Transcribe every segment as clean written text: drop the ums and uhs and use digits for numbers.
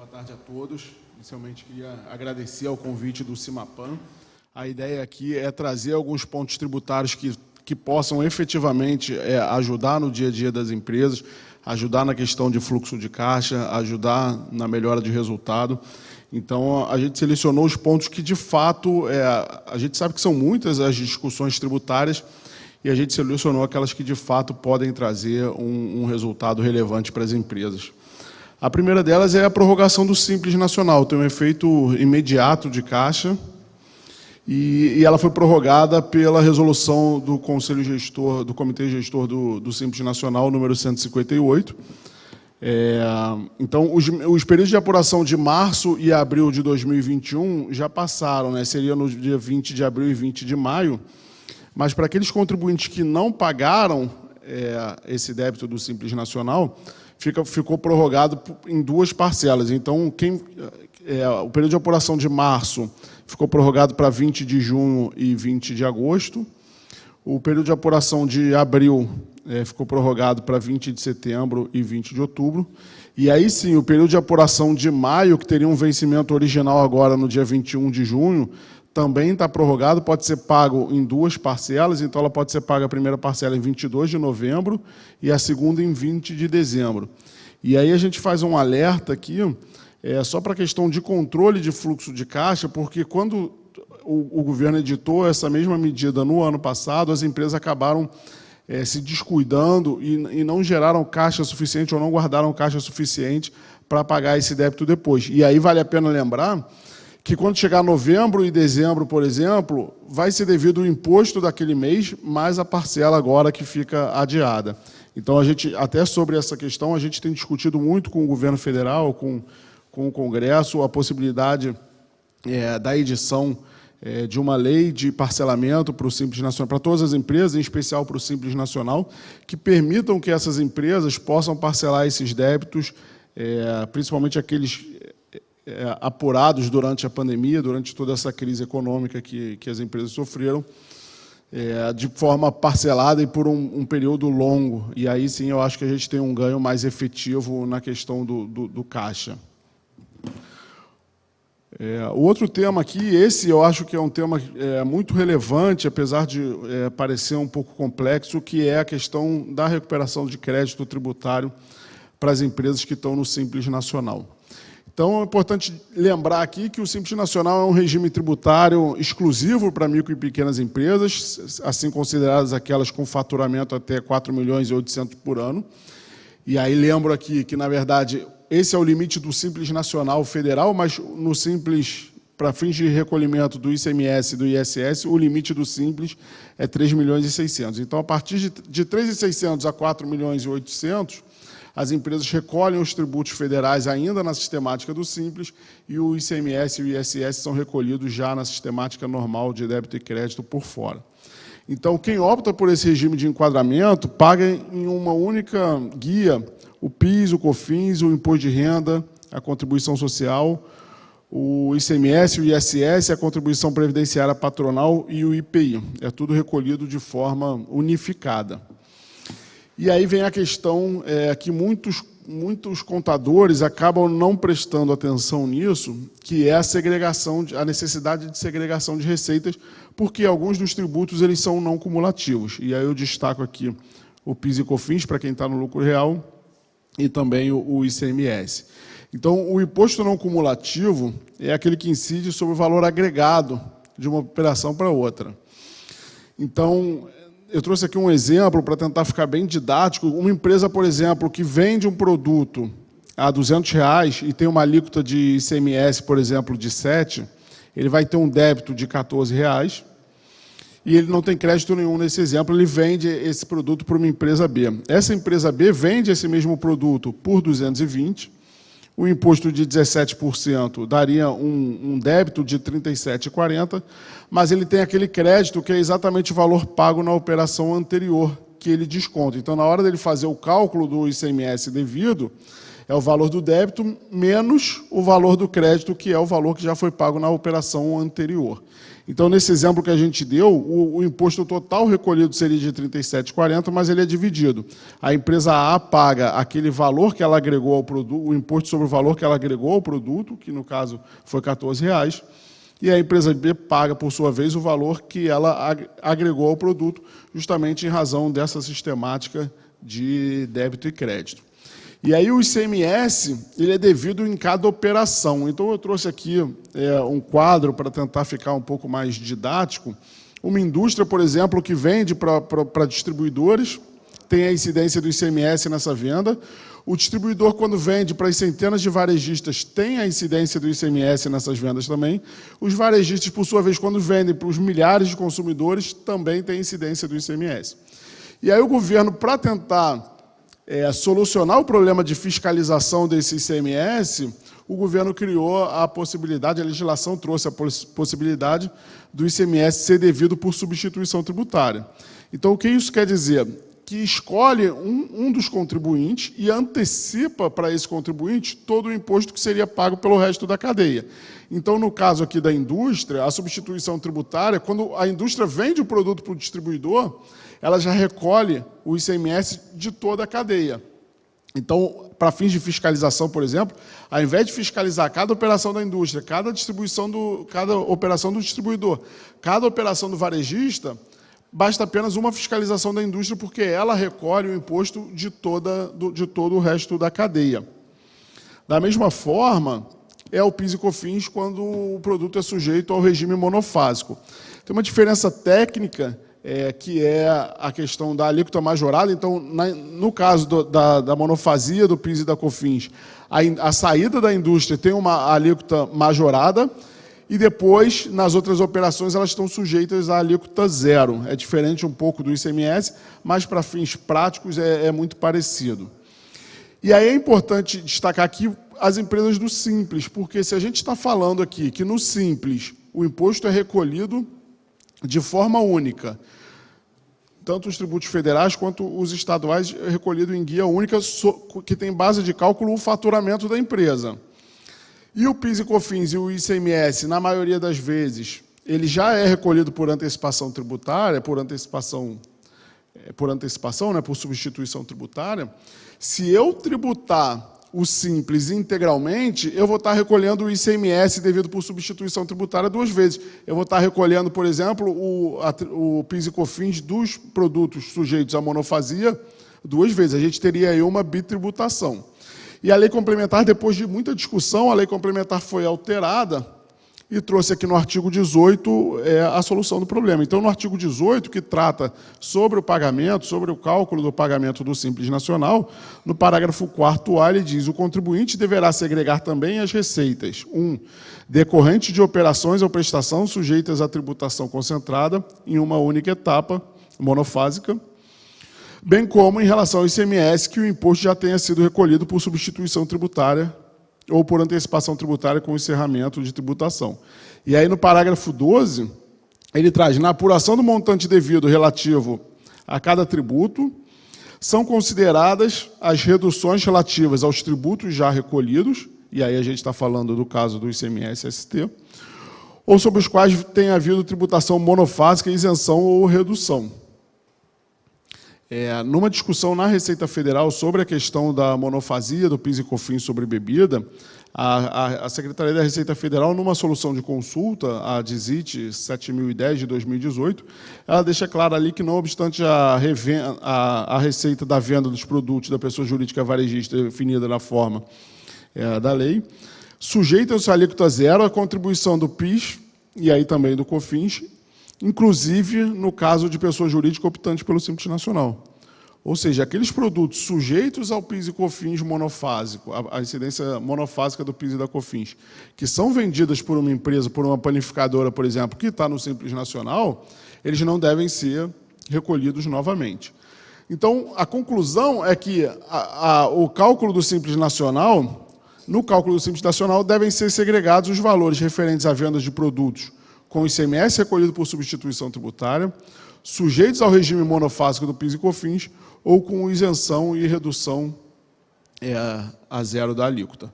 Boa tarde a todos. Inicialmente, queria agradecer ao convite do Cimapan. A ideia aqui é trazer alguns pontos tributários que possam efetivamente ajudar no dia a dia das empresas, ajudar na questão de fluxo de caixa, ajudar na melhora de resultado. Então, a gente selecionou os pontos que, de fato, a gente sabe que são muitas as discussões tributárias e a gente selecionou aquelas que, de fato, podem trazer um resultado relevante para as empresas. A primeira delas é a prorrogação do Simples Nacional, tem um efeito imediato de caixa e ela foi prorrogada pela resolução do Conselho Gestor, do Comitê Gestor do Simples Nacional, número 158. Então, os períodos de apuração de março e abril de 2021 já passaram, né? Seria no dia 20 de abril e 20 de maio, mas para aqueles contribuintes que não pagaram esse débito do Simples Nacional, ficou prorrogado em duas parcelas. Então, o período de apuração de março ficou prorrogado para 20 de junho e 20 de agosto. O período de apuração de abril ficou prorrogado para 20 de setembro e 20 de outubro. E aí sim, o período de apuração de maio, que teria um vencimento original agora no dia 21 de junho, também está prorrogado, pode ser pago em duas parcelas, então ela pode ser paga a primeira parcela em 22 de novembro e a segunda em 20 de dezembro. E aí a gente faz um alerta aqui, só para a questão de controle de fluxo de caixa, porque quando o governo editou essa mesma medida no ano passado, as empresas acabaram se descuidando e não geraram caixa suficiente ou não guardaram caixa suficiente para pagar esse débito depois. E aí vale a pena lembrar que quando chegar novembro e dezembro, por exemplo, vai ser devido o imposto daquele mês, mais a parcela agora que fica adiada. Então, até sobre essa questão, a gente tem discutido muito com o governo federal, com o Congresso, a possibilidade da edição de uma lei de parcelamento para o Simples Nacional, para todas as empresas, em especial para o Simples Nacional, que permitam que essas empresas possam parcelar esses débitos, principalmente aqueles apurados durante a pandemia, durante toda essa crise econômica que as empresas sofreram, de forma parcelada e por um período longo. E aí sim eu acho que a gente tem um ganho mais efetivo na questão do caixa. O outro tema aqui, esse eu acho que é um tema muito relevante, apesar de parecer um pouco complexo, que é a questão da recuperação de crédito tributário para as empresas que estão no Simples Nacional. Então, é importante lembrar aqui que o Simples Nacional é um regime tributário exclusivo para micro e pequenas empresas, assim consideradas aquelas com faturamento até 4 milhões e 800 por ano. E aí lembro aqui que, na verdade, esse é o limite do Simples Nacional Federal, mas no Simples, para fins de recolhimento do ICMS e do ISS, o limite do Simples é 3 milhões e 600. Então, a partir de 3.600 a 4 milhões e 800, as empresas recolhem os tributos federais ainda na sistemática do Simples e o ICMS e o ISS são recolhidos já na sistemática normal de débito e crédito por fora. Então, quem opta por esse regime de enquadramento paga em uma única guia o PIS, o COFINS, o Imposto de Renda, a Contribuição Social, o ICMS, o ISS, a Contribuição Previdenciária Patronal e o IPI. É tudo recolhido de forma unificada. E aí vem a questão que muitos contadores acabam não prestando atenção nisso, que é a necessidade de segregação de receitas, porque alguns dos tributos eles são não cumulativos. E aí eu destaco aqui o PIS e COFINS, para quem está no lucro real, e também o ICMS. Então, o imposto não cumulativo é aquele que incide sobre o valor agregado de uma operação para outra. Então, eu trouxe aqui um exemplo para tentar ficar bem didático. Uma empresa, por exemplo, que vende um produto a R$200 e tem uma alíquota de ICMS, por exemplo, de 7, ele vai ter um débito de R$14 e ele não tem crédito nenhum nesse exemplo, ele vende esse produto para uma empresa B. Essa empresa B vende esse mesmo produto por 220, o imposto de 17% daria um débito de 37,40, mas ele tem aquele crédito que é exatamente o valor pago na operação anterior, que ele desconta. Então, na hora dele fazer o cálculo do ICMS devido, É o valor do débito menos o valor do crédito, que é o valor que já foi pago na operação anterior. Então, nesse exemplo que a gente deu, o imposto total recolhido seria de R$ 37,40, mas ele é dividido. A empresa A paga aquele valor que ela agregou ao produto, o imposto sobre o valor que ela agregou ao produto, que no caso foi R$ 14,00, e a empresa B paga, por sua vez, o valor que ela agregou ao produto, justamente em razão dessa sistemática de débito e crédito. E aí o ICMS ele é devido em cada operação. Então eu trouxe aqui um quadro para tentar ficar um pouco mais didático. Uma indústria, por exemplo, que vende para distribuidores, tem a incidência do ICMS nessa venda. O distribuidor, quando vende para as centenas de varejistas, tem a incidência do ICMS nessas vendas também. Os varejistas, por sua vez, quando vendem para os milhares de consumidores, também tem incidência do ICMS. E aí o governo, para tentar solucionar o problema de fiscalização desse ICMS, o governo criou a possibilidade, a legislação trouxe a possibilidade do ICMS ser devido por substituição tributária. Então, o que isso quer dizer? Que escolhe um dos contribuintes e antecipa para esse contribuinte todo o imposto que seria pago pelo resto da cadeia. Então, no caso aqui da indústria, a substituição tributária, quando a indústria vende o produto para o distribuidor, ela já recolhe o ICMS de toda a cadeia. Então, para fins de fiscalização, por exemplo, ao invés de fiscalizar cada operação da indústria, cada operação do distribuidor, cada operação do varejista, basta apenas uma fiscalização da indústria, porque ela recolhe o imposto de todo o resto da cadeia. Da mesma forma, é o PIS e COFINS quando o produto é sujeito ao regime monofásico. Tem uma diferença técnica, que é a questão da alíquota majorada. Então, no caso da monofasia do PIS e da COFINS, a saída da indústria tem uma alíquota majorada, e depois, nas outras operações, elas estão sujeitas à alíquota zero. É diferente um pouco do ICMS, mas para fins práticos é muito parecido. E aí é importante destacar aqui as empresas do Simples, porque se a gente está falando aqui que no Simples o imposto é recolhido de forma única, tanto os tributos federais quanto os estaduais recolhido em guia única, que tem base de cálculo o faturamento da empresa. E o PIS e COFINS e o ICMS, na maioria das vezes, ele já é recolhido por antecipação tributária, por substituição tributária. Se eu tributar o Simples integralmente, eu vou estar recolhendo o ICMS devido por substituição tributária duas vezes. Eu vou estar recolhendo, por exemplo, o PIS e COFINS dos produtos sujeitos à monofasia duas vezes. A gente teria aí uma bitributação. E a lei complementar, depois de muita discussão, a lei complementar foi alterada e trouxe aqui no artigo 18 a solução do problema. Então, no artigo 18, que trata sobre o pagamento, sobre o cálculo do pagamento do Simples Nacional, no parágrafo 4º, ele diz: o contribuinte deverá segregar também as receitas, decorrente de operações ou prestação sujeitas à tributação concentrada em uma única etapa monofásica, bem como em relação ao ICMS, que o imposto já tenha sido recolhido por substituição tributária ou por antecipação tributária com encerramento de tributação. E aí, no parágrafo 12, ele traz: na apuração do montante devido relativo a cada tributo, são consideradas as reduções relativas aos tributos já recolhidos, e aí a gente está falando do caso do ICMS-ST, ou sobre os quais tenha havido tributação monofásica, isenção ou redução. Numa discussão na Receita Federal sobre a questão da monofasia do PIS e COFINS sobre bebida, a Secretaria da Receita Federal, numa solução de consulta, a DISIT 7010 de 2018, ela deixa claro ali que, não obstante a receita da venda dos produtos da pessoa jurídica varejista definida na forma da lei, sujeita-se à alíquota zero a contribuição do PIS e aí também do COFINS, inclusive no caso de pessoa jurídica optante pelo Simples Nacional. Ou seja, aqueles produtos sujeitos ao PIS e COFINS monofásico, a incidência monofásica do PIS e da COFINS, que são vendidas por uma empresa, por uma panificadora, por exemplo, que está no Simples Nacional, eles não devem ser recolhidos novamente. Então, a conclusão é que o cálculo do Simples Nacional, no cálculo do Simples Nacional, devem ser segregados os valores referentes à venda de produtos com ICMS recolhido por substituição tributária, sujeitos ao regime monofásico do PIS e COFINS, ou com isenção e redução a zero da alíquota.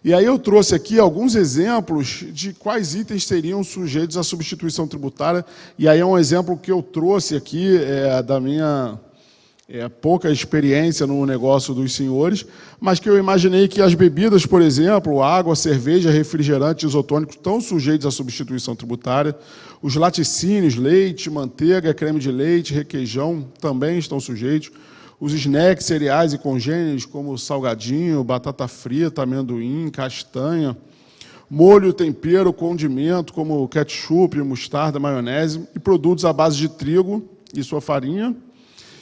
E aí eu trouxe aqui alguns exemplos de quais itens seriam sujeitos à substituição tributária, e aí é um exemplo que eu trouxe aqui da minha pouca experiência no negócio dos senhores, mas que eu imaginei que as bebidas, por exemplo, água, cerveja, refrigerante, isotônico, estão sujeitos à substituição tributária. Os laticínios, leite, manteiga, creme de leite, requeijão, também estão sujeitos. Os snacks, cereais e congêneres, como salgadinho, batata frita, amendoim, castanha, molho, tempero, condimento, como ketchup, mostarda, maionese, e produtos à base de trigo e sua farinha,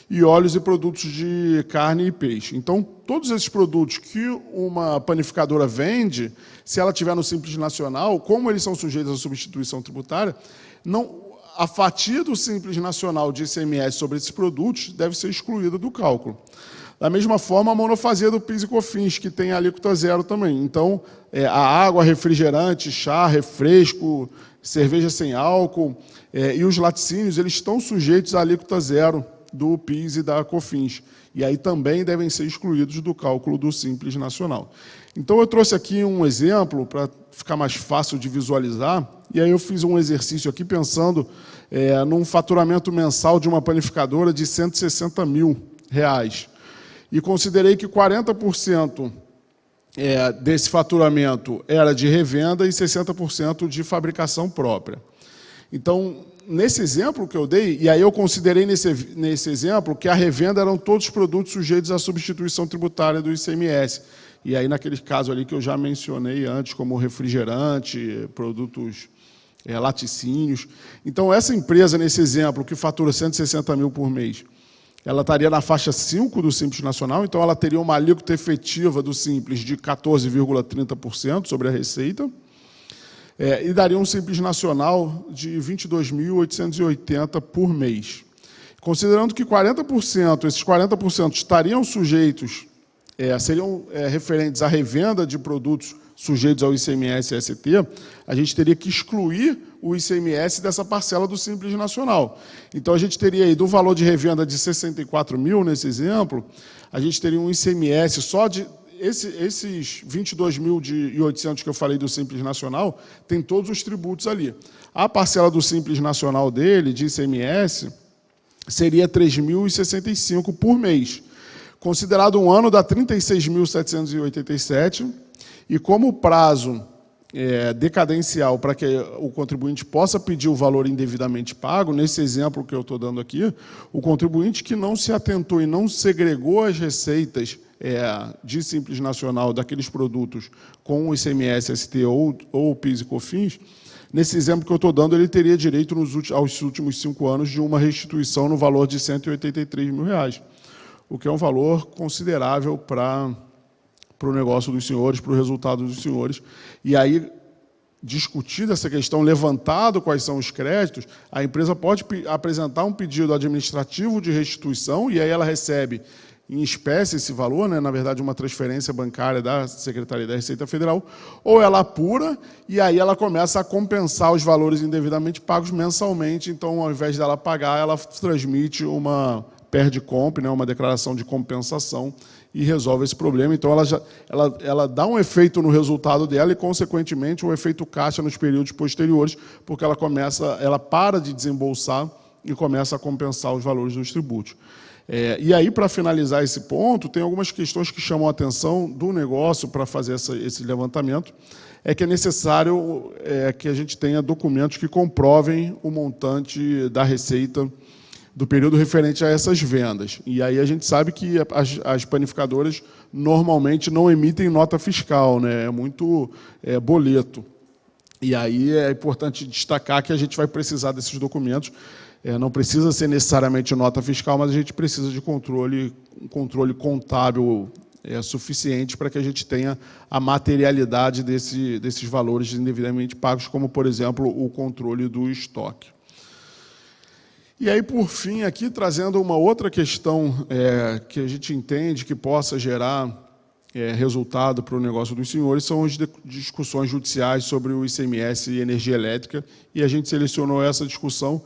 e óleos e produtos de carne e peixe. Então, todos esses produtos que uma panificadora vende, se ela tiver no Simples Nacional, como eles são sujeitos à substituição tributária, a fatia do Simples Nacional de ICMS sobre esses produtos deve ser excluída do cálculo. Da mesma forma, a monofasia do PIS e COFINS, que tem a alíquota zero também. Então, a água, refrigerante, chá, refresco, cerveja sem álcool e os laticínios, eles estão sujeitos à alíquota zero do PIS e da COFINS. E aí também devem ser excluídos do cálculo do Simples Nacional. Então, eu trouxe aqui um exemplo para ficar mais fácil de visualizar, e aí eu fiz um exercício aqui pensando num faturamento mensal de uma panificadora de R$160 mil. E considerei que 40% desse faturamento era de revenda e 60% de fabricação própria. Então, nesse exemplo que eu dei, e aí eu considerei nesse exemplo que a revenda eram todos os produtos sujeitos à substituição tributária do ICMS. E aí, naquele caso ali que eu já mencionei antes, como refrigerante, produtos laticínios. Então, essa empresa, nesse exemplo, que fatura 160 mil por mês, ela estaria na faixa 5 do Simples Nacional, então ela teria uma alíquota efetiva do Simples de 14,30% sobre a receita, e daria um Simples Nacional de 22.880 por mês. Considerando que 40%, esses 40% estariam sujeitos, seriam referentes à revenda de produtos sujeitos ao ICMS e ST, a gente teria que excluir o ICMS dessa parcela do Simples Nacional. Então, a gente teria aí, do valor de revenda de 64 mil, nesse exemplo, a gente teria um ICMS só de... Esses 22.800 que eu falei do Simples Nacional, tem todos os tributos ali. A parcela do Simples Nacional dele, de ICMS, seria 3.065 por mês. Considerado um ano, dá 36.787, e como o prazo decadencial para que o contribuinte possa pedir o valor indevidamente pago, nesse exemplo que eu estou dando aqui, o contribuinte que não se atentou e não segregou as receitas de Simples Nacional daqueles produtos com o ICMS, ST ou PIS e COFINS, nesse exemplo que eu estou dando, ele teria direito aos últimos 5 anos de uma restituição no valor de R$183 mil, o que é um valor considerável para o negócio dos senhores, para o resultado dos senhores. E aí, discutida essa questão, levantado quais são os créditos, a empresa pode apresentar um pedido administrativo de restituição, e aí ela recebe em espécie esse valor, na verdade, uma transferência bancária da Secretaria da Receita Federal, ou ela apura, e aí ela começa a compensar os valores indevidamente pagos mensalmente. Então, ao invés dela pagar, ela transmite uma PERDCOMP, uma declaração de compensação, e resolve esse problema. Então, ela dá um efeito no resultado dela e, consequentemente, um efeito caixa nos períodos posteriores, porque ela para de desembolsar e começa a compensar os valores dos tributos. E aí, para finalizar esse ponto, tem algumas questões que chamam a atenção do negócio para fazer esse levantamento, que é necessário que a gente tenha documentos que comprovem o montante da receita do período referente a essas vendas. E aí a gente sabe que as panificadoras normalmente não emitem nota fiscal, é muito boleto. E aí é importante destacar que a gente vai precisar desses documentos. Não precisa ser necessariamente nota fiscal, mas a gente precisa de um controle contábil suficiente para que a gente tenha a materialidade desses valores indevidamente pagos, como, por exemplo, o controle do estoque. E aí, por fim, aqui trazendo uma outra questão que a gente entende que possa gerar resultado para o negócio dos senhores, são as discussões judiciais sobre o ICMS e energia elétrica, e a gente selecionou essa discussão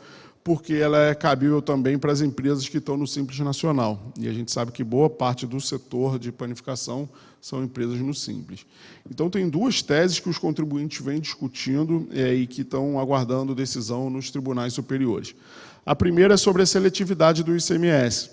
porque ela é cabível também para as empresas que estão no Simples Nacional. E a gente sabe que boa parte do setor de panificação são empresas no Simples. Então, tem duas teses que os contribuintes vêm discutindo e que estão aguardando decisão nos tribunais superiores. A primeira é sobre a seletividade do ICMS.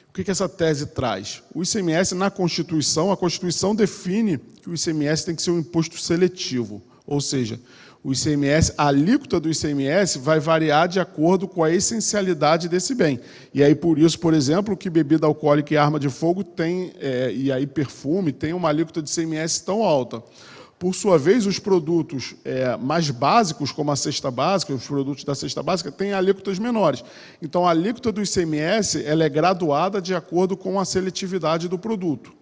O que essa tese traz? O ICMS, na Constituição, a Constituição define que o ICMS tem que ser um imposto seletivo, ou seja, o ICMS, a alíquota do ICMS vai variar de acordo com a essencialidade desse bem. E aí, por isso, por exemplo, que bebida alcoólica e arma de fogo tem, e aí perfume, tem uma alíquota de ICMS tão alta. Por sua vez, os produtos mais básicos, como a cesta básica, os produtos da cesta básica, têm alíquotas menores. Então, a alíquota do ICMS ela é graduada de acordo com a seletividade do produto.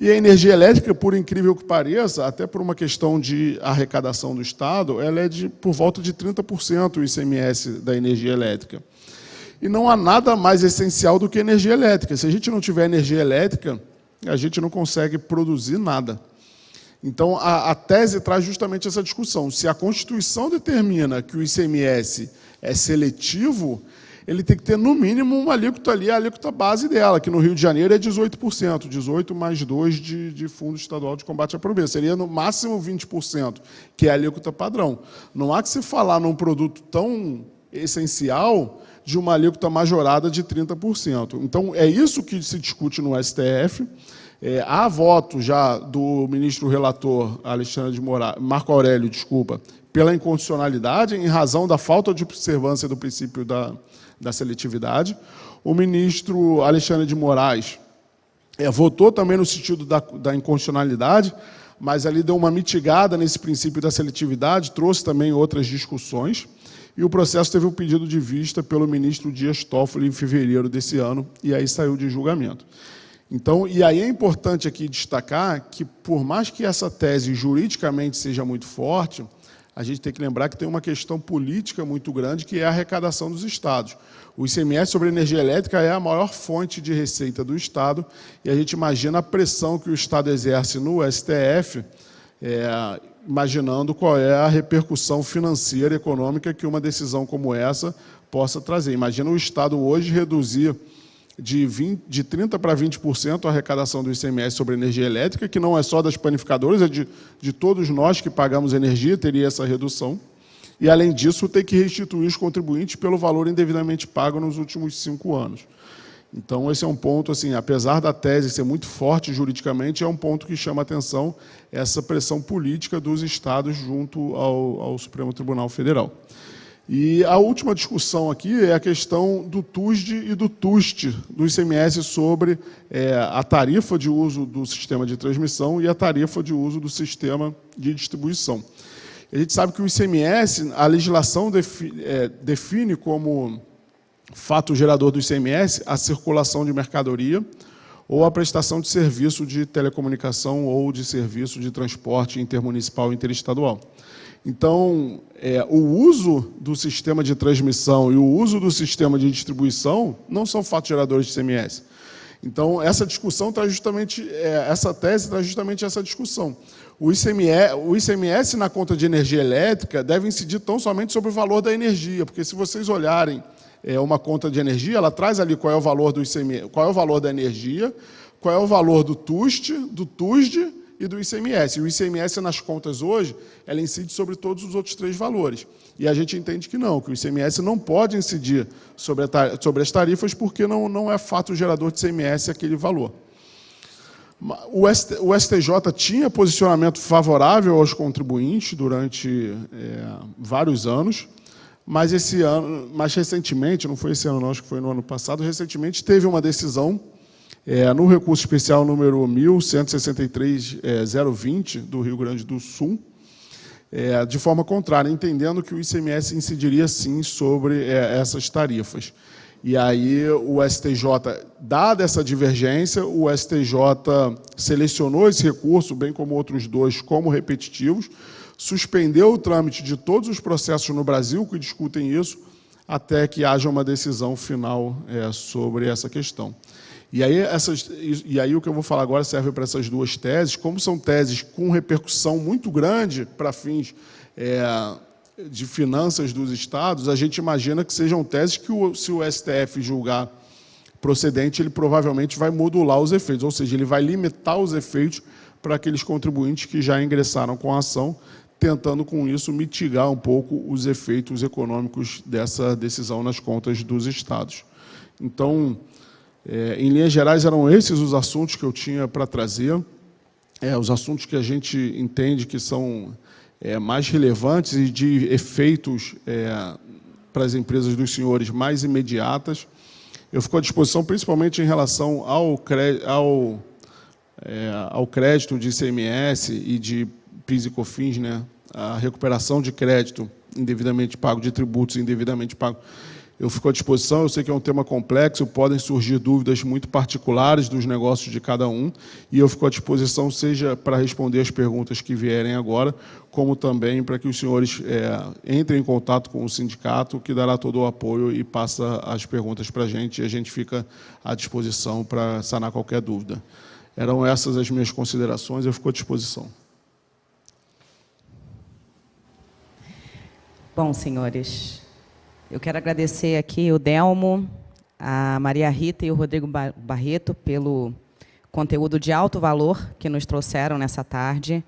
E a energia elétrica, por incrível que pareça, até por uma questão de arrecadação do Estado, ela é por volta de 30% o ICMS da energia elétrica. E não há nada mais essencial do que energia elétrica. Se a gente não tiver energia elétrica, a gente não consegue produzir nada. Então, a tese traz justamente essa discussão. Se a Constituição determina que o ICMS é seletivo, ele tem que ter, no mínimo, uma alíquota ali, a alíquota base dela, que no Rio de Janeiro é 18%, 18 mais 2 de Fundo Estadual de Combate à Pobreza. Seria, no máximo, 20%, que é a alíquota padrão. Não há que se falar num produto tão essencial de uma alíquota majorada de 30%. Então, é isso que se discute no STF. Há voto já do ministro relator Marco Aurélio, pela inconstitucionalidade, em razão da falta de observância do princípio da seletividade. O ministro Alexandre de Moraes votou também no sentido da inconstitucionalidade, mas ali deu uma mitigada nesse princípio da seletividade, trouxe também outras discussões, e o processo teve um pedido de vista pelo ministro Dias Toffoli em fevereiro desse ano, e aí saiu de julgamento. Então, e aí é importante aqui destacar que, por mais que essa tese juridicamente seja muito forte, a gente tem que lembrar que tem uma questão política muito grande, que é a arrecadação dos estados. O ICMS sobre energia elétrica é a maior fonte de receita do Estado, e a gente imagina a pressão que o Estado exerce no STF, imaginando qual é a repercussão financeira e econômica que uma decisão como essa possa trazer. Imagina o Estado hoje reduzir de 30% para 20% a arrecadação do ICMS sobre energia elétrica, que não é só das panificadoras, é de todos nós que pagamos energia, teria essa redução. E, além disso, tem que restituir os contribuintes pelo valor indevidamente pago nos últimos 5 anos. Então, esse é um ponto, assim, apesar da tese ser muito forte juridicamente, é um ponto que chama a atenção essa pressão política dos estados junto ao Supremo Tribunal Federal. E a última discussão aqui é a questão do TUSD e do TUST do ICMS sobre a tarifa de uso do sistema de transmissão e a tarifa de uso do sistema de distribuição. A gente sabe que o ICMS, a legislação define como fato gerador do ICMS a circulação de mercadoria ou a prestação de serviço de telecomunicação ou de serviço de transporte intermunicipal e interestadual. Então, o uso do sistema de transmissão e o uso do sistema de distribuição não são fatos geradores de ICMS. Então, essa discussão traz justamente, essa tese traz justamente essa discussão. O ICMS na conta de energia elétrica deve incidir tão somente sobre o valor da energia, porque se vocês olharem uma conta de energia, ela traz ali qual é o valor do ICMS, qual é o valor da energia, qual é o valor do TUST, do TUSD e do ICMS. E o ICMS, nas contas hoje, ela incide sobre todos os outros 3 valores. E a gente entende que não, que o ICMS não pode incidir sobre as tarifas, porque não é fato gerador de ICMS aquele valor. O STJ tinha posicionamento favorável aos contribuintes durante vários anos, mas recentemente, não foi esse ano não, acho que foi no ano passado, recentemente teve uma decisão no recurso especial número 1163-020 do Rio Grande do Sul, de forma contrária, entendendo que o ICMS incidiria sim sobre essas tarifas. E aí o STJ, dada essa divergência, o STJ selecionou esse recurso, bem como outros 2, como repetitivos, suspendeu o trâmite de todos os processos no Brasil que discutem isso, até que haja uma decisão final sobre essa questão. E aí o que eu vou falar agora serve para essas 2 teses, como são teses com repercussão muito grande para fins de finanças dos estados, a gente imagina que sejam teses que, se o STF julgar procedente, ele provavelmente vai modular os efeitos, ou seja, ele vai limitar os efeitos para aqueles contribuintes que já ingressaram com a ação, tentando, com isso, mitigar um pouco os efeitos econômicos dessa decisão nas contas dos estados. Então, em linhas gerais, eram esses os assuntos que eu tinha para trazer, os assuntos que a gente entende que são mais relevantes e de efeitos para as empresas dos senhores mais imediatas. Eu fico à disposição, principalmente em relação ao crédito de ICMS e de PIS e COFINS, né? A recuperação de crédito indevidamente pago, de tributos indevidamente pago. Eu fico à disposição, eu sei que é um tema complexo, podem surgir dúvidas muito particulares dos negócios de cada um, e eu fico à disposição, seja para responder as perguntas que vierem agora, como também para que os senhores entrem em contato com o sindicato, que dará todo o apoio e passa as perguntas para a gente, e a gente fica à disposição para sanar qualquer dúvida. Eram essas as minhas considerações, eu fico à disposição. Bom, senhores, eu quero agradecer aqui o Delmo, a Maria Rita e o Rodrigo Barreto pelo conteúdo de alto valor que nos trouxeram nessa tarde.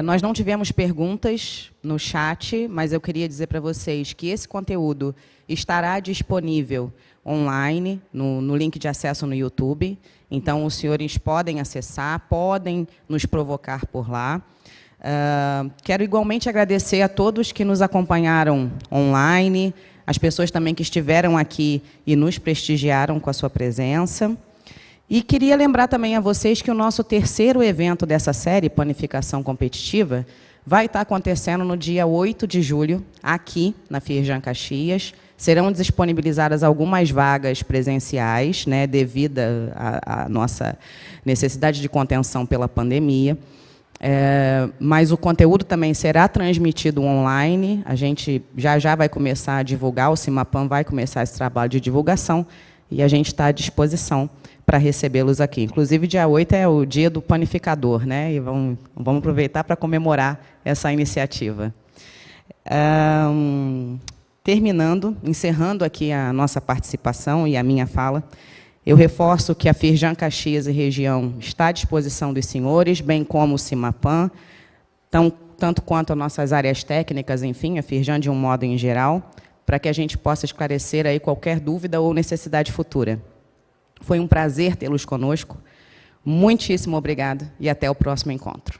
Nós não tivemos perguntas no chat, mas eu queria dizer para vocês que esse conteúdo estará disponível online, no link de acesso no YouTube. Então, os senhores podem acessar, podem nos provocar por lá. Quero igualmente agradecer a todos que nos acompanharam online, as pessoas também que estiveram aqui e nos prestigiaram com a sua presença. E queria lembrar também a vocês que o nosso terceiro evento dessa série, Panificação Competitiva, vai estar acontecendo no dia 8 de julho, aqui na Firjan Caxias. Serão disponibilizadas algumas vagas presenciais, né, devido à nossa necessidade de contenção pela pandemia. Mas o conteúdo também será transmitido online. A gente já vai começar a divulgar, o CIMAPAN vai começar esse trabalho de divulgação, e a gente está à disposição para recebê-los aqui. Inclusive, dia 8 é o dia do panificador, né? E vamos aproveitar para comemorar essa iniciativa. Encerrando aqui a nossa participação e a minha fala, eu reforço que a Firjan Caxias e região está à disposição dos senhores, bem como o CIMAPAN, tanto quanto as nossas áreas técnicas, enfim, a Firjan de um modo em geral, para que a gente possa esclarecer aí qualquer dúvida ou necessidade futura. Foi um prazer tê-los conosco. Muitíssimo obrigado e até o próximo encontro.